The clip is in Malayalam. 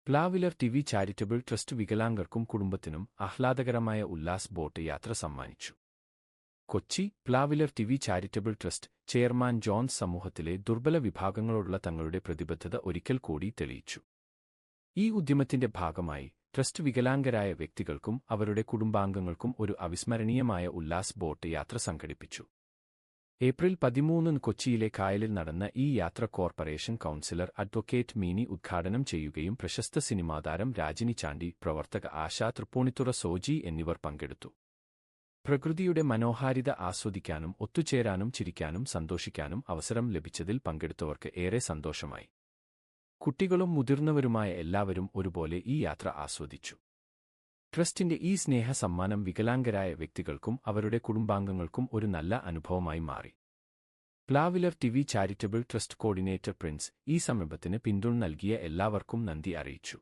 പ്ലാവിലർ ടിവി ചാരിറ്റബിൾ ട്രസ്റ്റ് വികലാംഗർക്കും കുടുംബത്തിനും ആഹ്ലാദകരമായ ഉല്ലാസ് ബോട്ട് യാത്ര സമ്മാനിച്ചു. കൊച്ചി പ്ലാവിലർ TV charitable trust chairman Johns സമൂഹത്തിലെ ദുർബല വിഭാഗങ്ങളോടുള്ള തങ്ങളുടെ പ്രതിബദ്ധത ഒരിക്കൽ കൂടി തെളിയിച്ചു. ഈ ഉദ്യമത്തിന്റെ ഭാഗമായി ട്രസ്റ്റ് വികലാംഗരായ വ്യക്തികൾക്കും അവരുടെ കുടുംബാംഗങ്ങൾക്കും ഒരു അവിസ്മരണീയമായ ഉല്ലാസ് ബോട്ട് യാത്ര സംഘടിപ്പിച്ചു. ഏപ്രിൽ 13 കൊച്ചിയിലെ കായലിൽ നടന്ന ഈ യാത്ര കോർപ്പറേഷൻ കൗൺസിലർ അഡ്വക്കേറ്റ് മീനി ഉദ്ഘാടനം ചെയ്യുകയും പ്രശസ്ത സിനിമാതാരം രാജിനി ചാണ്ടി, പ്രവർത്തക ആശാ തൃപ്പൂണിത്തുറ സോജി എന്നിവർ പങ്കെടുത്തു. പ്രകൃതിയുടെ മനോഹാരിത ആസ്വദിക്കാനും ഒത്തുചേരാനും ചിരിക്കാനും സന്തോഷിക്കാനും അവസരം ലഭിച്ചതിൽ പങ്കെടുത്തവർക്ക് ഏറെ സന്തോഷമായി. കുട്ടികളും മുതിർന്നവരുമായ എല്ലാവരും ഒരുപോലെ ഈ യാത്ര ആസ്വദിച്ചു. ട്രസ്റ്റിന്റെ ഈ സ്നേഹ സമ്മാനം വികലാംഗരായ വ്യക്തികൾക്കും അവരുടെ കുടുംബാംഗങ്ങൾക്കും ഒരു നല്ല അനുഭവമായി മാറി. പ്ലാവിലർ TV charitable trust coordinator Prince ഈ സംരംഭത്തിന് പിന്തുണ നൽകിയ എല്ലാവർക്കും നന്ദി അറിയിച്ചു.